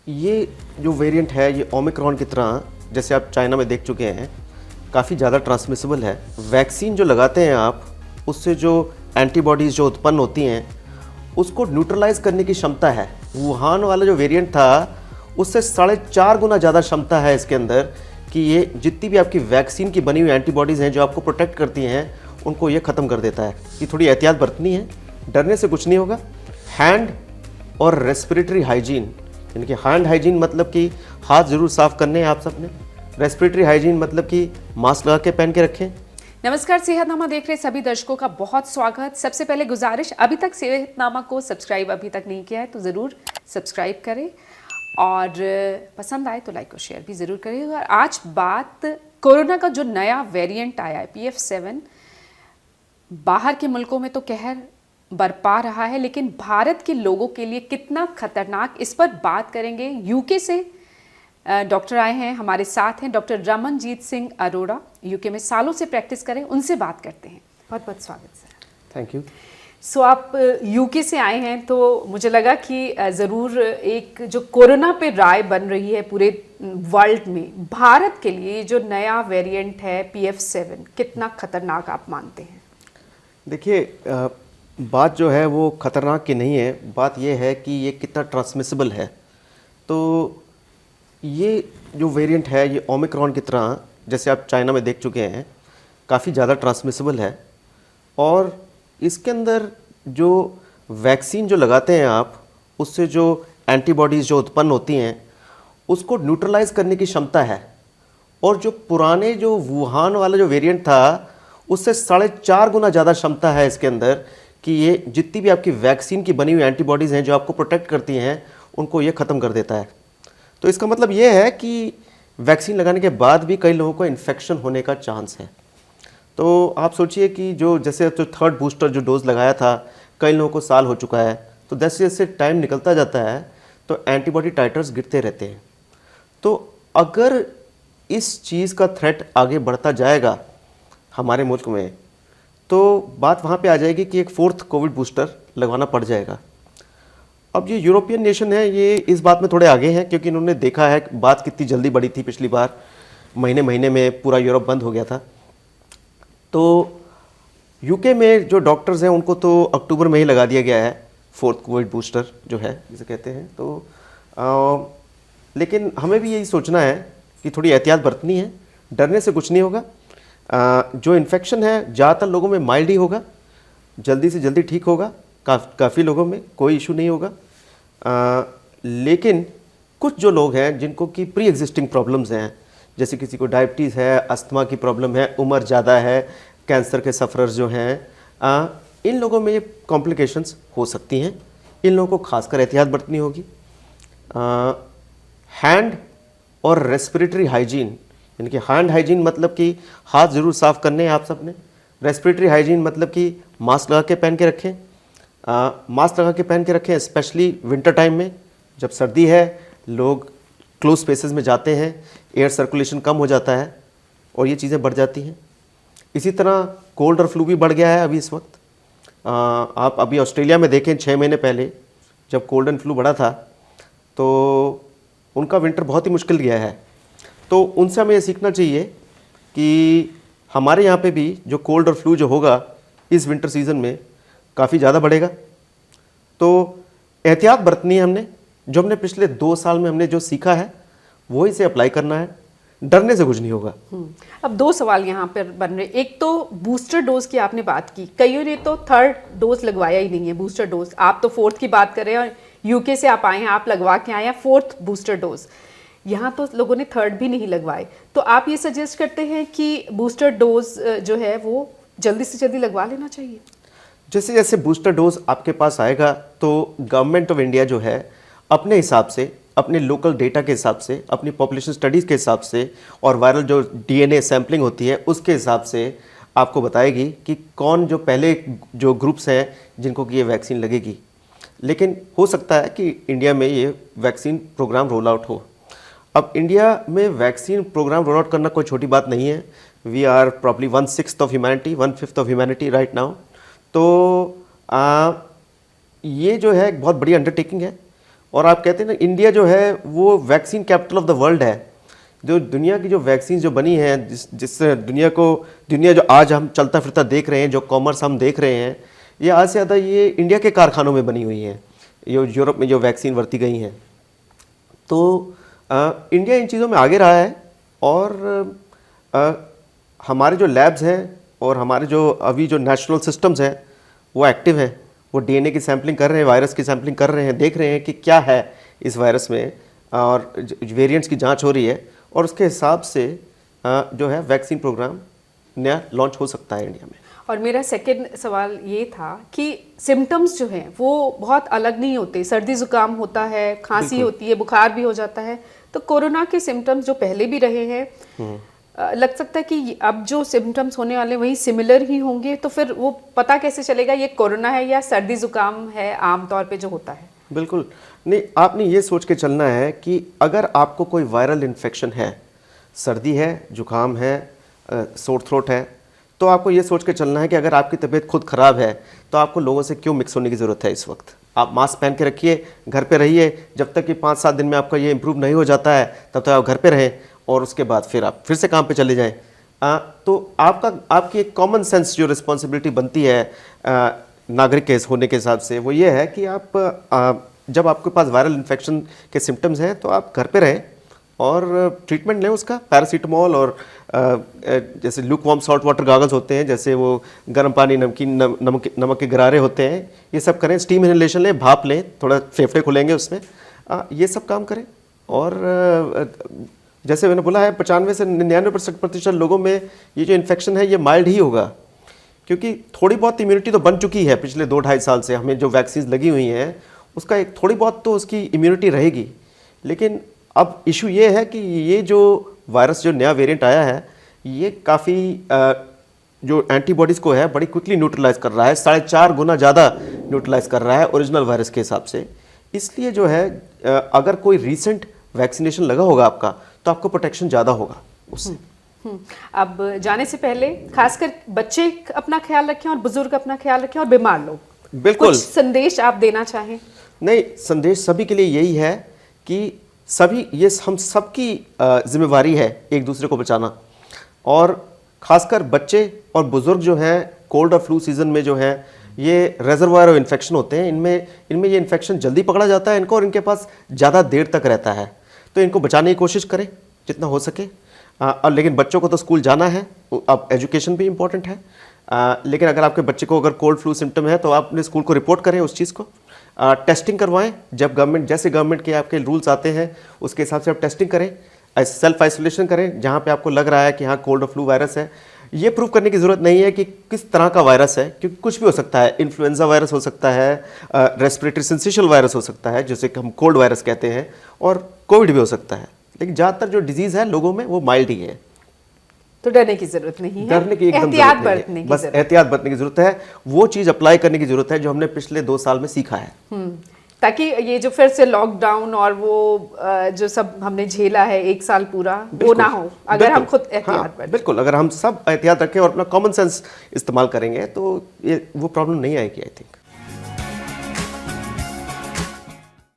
ये जो वेरिएंट है ये ओमिक्रॉन की तरह, जैसे आप चाइना में देख चुके हैं, काफ़ी ज़्यादा ट्रांसमिसिबल है। वैक्सीन जो लगाते हैं आप, उससे जो एंटीबॉडीज़ जो उत्पन्न होती हैं उसको न्यूट्रलाइज करने की क्षमता है। वुहान वाला जो वेरिएंट था उससे 4.5 गुना ज़्यादा क्षमता है इसके अंदर कि ये जितनी भी आपकी वैक्सीन की बनी हुई एंटीबॉडीज़ हैं जो आपको प्रोटेक्ट करती हैं उनको ये ख़त्म कर देता है। ये थोड़ी एहतियात बरतनी है, डरने से कुछ नहीं होगा। हैंड और रेस्पिरेटरी हाइजीन, यानी कि हैंड हाइजीन मतलब कि हाथ ज़रूर साफ़ करने हैं आप सबने। रेस्पिरेटरी हाइजीन मतलब कि मास्क लगा के पहन के रखें। नमस्कार, सेहतनामा देख रहे सभी दर्शकों का बहुत स्वागत। सबसे पहले गुजारिश, अभी तक सेहतनामा को सब्सक्राइब अभी तक नहीं किया है तो ज़रूर सब्सक्राइब करें और पसंद आए तो लाइक और शेयर भी ज़रूर करें। और आज बात कोरोना का जो नया वेरिएंट आया है PF7, बाहर के मुल्कों में तो कहर बरपा रहा है, लेकिन भारत के लोगों के लिए कितना खतरनाक, इस पर बात करेंगे। यूके से डॉक्टर आए हैं, हमारे साथ हैं डॉक्टर रमनजीत सिंह अरोड़ा, यूके में सालों से प्रैक्टिस करें, उनसे बात करते हैं। बहुत बहुत स्वागत सर। Thank you. सो आप यूके से आए हैं तो मुझे लगा कि ज़रूर एक जो कोरोना पे राय बन रही है पूरे वर्ल्ड में, भारत के लिए जो नया वेरिएंट है PF7 कितना खतरनाक आप मानते हैं? देखिए, बात जो है वो ख़तरनाक की नहीं है, बात ये है कि ये कितना ट्रांसमिसिबल है। तो ये जो वेरिएंट है ये ओमिक्रॉन की तरह, जैसे आप चाइना में देख चुके हैं, काफ़ी ज़्यादा ट्रांसमिसिबल है। और इसके अंदर जो वैक्सीन जो लगाते हैं आप, उससे जो एंटीबॉडीज़ जो उत्पन्न होती हैं उसको न्यूट्रलाइज करने की क्षमता है। और जो पुराने जो वुहान वाला जो वेरिएंट था उससे 4.5 गुना ज़्यादा क्षमता है इसके अंदर कि ये जितनी भी आपकी वैक्सीन की बनी हुई एंटीबॉडीज़ हैं जो आपको प्रोटेक्ट करती हैं उनको ये ख़त्म कर देता है। तो इसका मतलब ये है कि वैक्सीन लगाने के बाद भी कई लोगों को इन्फेक्शन होने का चांस है। तो आप सोचिए कि जैसे थर्ड बूस्टर जो डोज लगाया था, कई लोगों को साल हो चुका है, तो जैसे जैसे टाइम निकलता जाता है तो एंटीबॉडी टाइटर्स गिरते रहते हैं। तो अगर इस चीज़ का थ्रेट आगे बढ़ता जाएगा हमारे मुल्क में, तो बात वहाँ पे आ जाएगी कि एक 4th कोविड बूस्टर लगवाना पड़ जाएगा। अब ये यूरोपियन नेशन है, ये इस बात में थोड़े आगे हैं क्योंकि इन्होंने देखा है बात कितनी जल्दी बढ़ी थी। पिछली बार महीने में पूरा यूरोप बंद हो गया था। तो यूके में जो डॉक्टर्स हैं उनको तो अक्टूबर में ही लगा दिया गया है 4th कोविड बूस्टर जो है जिसे कहते हैं। तो लेकिन हमें भी यही सोचना है कि थोड़ी एहतियात बरतनी है, डरने से कुछ नहीं होगा। जो इन्फेक्शन है ज़्यादातर लोगों में माइल्ड ही होगा, जल्दी से जल्दी ठीक होगा, काफ़ी लोगों में कोई इशू नहीं होगा। लेकिन कुछ जो लोग हैं जिनको कि प्री एग्जिस्टिंग प्रॉब्लम्स हैं, जैसे किसी को डायबिटीज़ है, अस्थमा की प्रॉब्लम है, उम्र ज़्यादा है, कैंसर के सफ़रर्स जो हैं, इन लोगों में ये कॉम्प्लिकेशंस हो सकती हैं। इन लोगों को खासकर एहतियात बरतनी होगी। हैंड और रेस्पिरेटरी हाइजीन, यानी कि हैंड हाइजीन मतलब कि हाथ ज़रूर साफ़ करने हैं आप सबने। रेस्पिरेटरी हाइजीन मतलब कि मास्क लगा के पहन के रखें। मास्क लगा के पहन के रखें, स्पेशली विंटर टाइम में जब सर्दी है, लोग क्लोज स्पेसेस में जाते हैं, एयर सर्कुलेशन कम हो जाता है और ये चीज़ें बढ़ जाती हैं। इसी तरह कोल्ड और फ्लू भी बढ़ गया है अभी इस वक्त। आप अभी ऑस्ट्रेलिया में देखें, 6 महीने पहले जब कोल्ड एंड फ्लू बढ़ा था तो उनका विंटर बहुत ही मुश्किल गया है। तो उनसे हमें ये सीखना चाहिए कि हमारे यहाँ पे भी जो कोल्ड और फ्लू जो होगा इस विंटर सीज़न में काफ़ी ज़्यादा बढ़ेगा। तो एहतियात बरतनी है हमने, जो हमने पिछले 2 साल में हमने जो सीखा है वही से अप्लाई करना है, डरने से कुछ नहीं होगा। अब 2 सवाल यहाँ पर बन रहे। एक तो बूस्टर डोज की आपने बात की, कईयों ने तो 3rd डोज लगवाया ही नहीं है, बूस्टर डोज। आप तो 4th की बात कर रहे हैं और यूके से आप आए हैं, आप लगवा के आए हैं 4th बूस्टर डोज। यहाँ तो लोगों ने 3rd भी नहीं लगवाए। तो आप ये सजेस्ट करते हैं कि बूस्टर डोज जो है वो जल्दी से जल्दी लगवा लेना चाहिए? जैसे जैसे बूस्टर डोज आपके पास आएगा तो गवर्नमेंट ऑफ इंडिया जो है अपने हिसाब से, अपने लोकल डेटा के हिसाब से, अपनी पॉपुलेशन स्टडीज़ के हिसाब से और वायरल जो DNA सैम्पलिंग होती है उसके हिसाब से आपको बताएगी कि कौन जो पहले जो ग्रुप्स हैं जिनको कि ये वैक्सीन लगेगी। लेकिन हो सकता है कि इंडिया में ये वैक्सीन प्रोग्राम रोल आउट हो। अब इंडिया में वैक्सीन प्रोग्राम रोल आउट करना कोई छोटी बात नहीं है। We are probably 1/6 of humanity, 1/5 of humanity right now. तो ये जो है एक बहुत बड़ी अंडरटेकिंग है और आप कहते हैं ना, इंडिया जो है वो vaccine capital of the world है। जो दुनिया की जो वैक्सीन जो बनी है, जिससे दुनिया जो आज हम चलता फिरता देख रहे हैं, जो कॉमर्स हम देख रहे हैं, ये आज से ज़्यादा ये इंडिया के कारखानों में बनी हुई हैं, ये यूरोप में जो वैक्सीन बरती गई हैं। तो इंडिया इन चीज़ों में आगे रहा है, और हमारे जो लैब्स हैं और हमारे जो अभी जो नेशनल सिस्टम्स हैं वो एक्टिव हैं। वो डीएनए की सैम्पलिंग कर रहे हैं, वायरस की सैम्पलिंग कर रहे हैं, देख रहे हैं कि क्या है इस वायरस में, और वेरिएंट्स की जांच हो रही है, और उसके हिसाब से जो है वैक्सीन प्रोग्राम नया लॉन्च हो सकता है इंडिया में। और मेरा सेकंड सवाल ये था कि सिम्टम्स जो हैं वो बहुत अलग नहीं होते। सर्दी जुकाम होता है, खांसी होती है, बुखार भी हो जाता है। तो कोरोना के सिम्टम्स जो पहले भी रहे हैं, लग सकता है कि अब जो सिम्टम्स होने वाले वही सिमिलर ही होंगे। तो फिर वो पता कैसे चलेगा ये कोरोना है या सर्दी जुकाम है आमतौर पे जो होता है? बिल्कुल नहीं, आपने ये सोच के चलना है कि अगर आपको कोई वायरल इन्फेक्शन है, सर्दी है, जुकाम है, सोर थ्रोट है, तो आपको ये सोच के चलना है कि अगर आपकी तबीयत खुद ख़राब है तो आपको लोगों से क्यों मिक्स होने की ज़रूरत है। इस वक्त आप मास्क पहन के रखिए, घर पे रहिए, जब तक कि 5-7 दिन में आपका ये इम्प्रूव नहीं हो जाता है तब तक आप घर पे रहें, और उसके बाद फिर आप फिर से काम पे चले जाएं। तो आपकी एक कॉमन सेंस जो रिस्पॉन्सिबिलिटी बनती है नागरिक के होने के हिसाब से, वो ये है कि आप जब आपके पास वायरल इन्फेक्शन के सिम्टम्स हैं तो आप घर पे रहें और ट्रीटमेंट लें उसका, पैरासीटामोल और जैसे look warm salt water goggles होते हैं, जैसे वो गर्म पानी नमक के गरारे होते हैं, ये सब करें। स्टीम इनहेलेशन लें, भाप लें, थोड़ा फेफड़े खुलेंगे उसमें, ये सब काम करें। और जैसे मैंने बोला है 95 से 99% लोगों में ये जो इन्फेक्शन है ये माइल्ड ही होगा, क्योंकि थोड़ी बहुत इम्यूनिटी तो बन चुकी है पिछले 2-2.5 साल से। हमें जो वैक्सीन लगी हुई हैं उसका एक थोड़ी बहुत तो उसकी इम्यूनिटी रहेगी। लेकिन अब इशू ये है कि ये जो वायरस जो नया वेरिएंट आया है ये काफ़ी जो एंटीबॉडीज़ को है बड़ी क्विकली न्यूट्रलाइज कर रहा है, 4.5 गुना ज़्यादा न्यूट्रलाइज कर रहा है ओरिजिनल वायरस के हिसाब से। इसलिए जो है अगर कोई रीसेंट वैक्सीनेशन लगा होगा आपका तो आपको प्रोटेक्शन ज़्यादा होगा उससे। अब जाने से पहले खासकर बच्चे अपना ख्याल रखें और बुजुर्ग अपना ख्याल रखें और बीमार लोग। बिल्कुल। कुछ संदेश आप देना चाहें? नहीं, संदेश सभी के लिए यही है कि ये हम सबकी जिम्मेवारी है एक दूसरे को बचाना, और खासकर बच्चे और बुजुर्ग जो हैं कोल्ड और फ्लू सीजन में जो है ये रेजर्वायर ऑफ इन्फेक्शन होते हैं, इनमें ये इन्फेक्शन जल्दी पकड़ा जाता है इनको, और इनके पास ज़्यादा देर तक रहता है। तो इनको बचाने की कोशिश करें जितना हो सके। और लेकिन बच्चों को तो स्कूल जाना है, अब एजुकेशन भी इम्पॉर्टेंट है। लेकिन अगर आपके बच्चे को अगर कोल्ड फ्लू सिम्टम है तो आप अपने स्कूल को रिपोर्ट करें उस चीज़ को, टेस्टिंग करवाएं। जब गवर्नमेंट के आपके रूल्स आते हैं उसके हिसाब से आप टेस्टिंग करें, सेल्फ आइसोलेशन करें जहाँ पे आपको लग रहा है कि हाँ कोल्ड और फ्लू वायरस है। ये प्रूव करने की ज़रूरत नहीं है कि किस तरह का वायरस है, क्योंकि कुछ भी हो सकता है। इन्फ्लुएंजा वायरस हो सकता है, रेस्पिरेटरी सिंसिशियल वायरस हो सकता है जिसे हम कोल्ड वायरस कहते हैं, और कोविड भी हो सकता है। लेकिन ज़्यादातर जो डिजीज़ है लोगों में वो माइल्ड ही है, तो डरने की जरूरत नहीं है, डरने की एकदम एहतियात जरूरत नहीं बरतने है। की बस जरूरत। एहतियात बरतने की जरूरत है, वो चीज़ अप्लाई करने की जरूरत है जो हमने पिछले 2 साल में सीखा है। ताकि ये जो फिर से लॉकडाउन और वो जो सब हमने झेला है 1 साल पूरा, वो ना हो अगर हम खुद एहतियात बरतें। बिल्कुल, अगर हम सब एहतियात रखें और अपना कॉमन सेंस इस्तेमाल करेंगे तो ये वो प्रॉब्लम नहीं आएगी आई थिंक।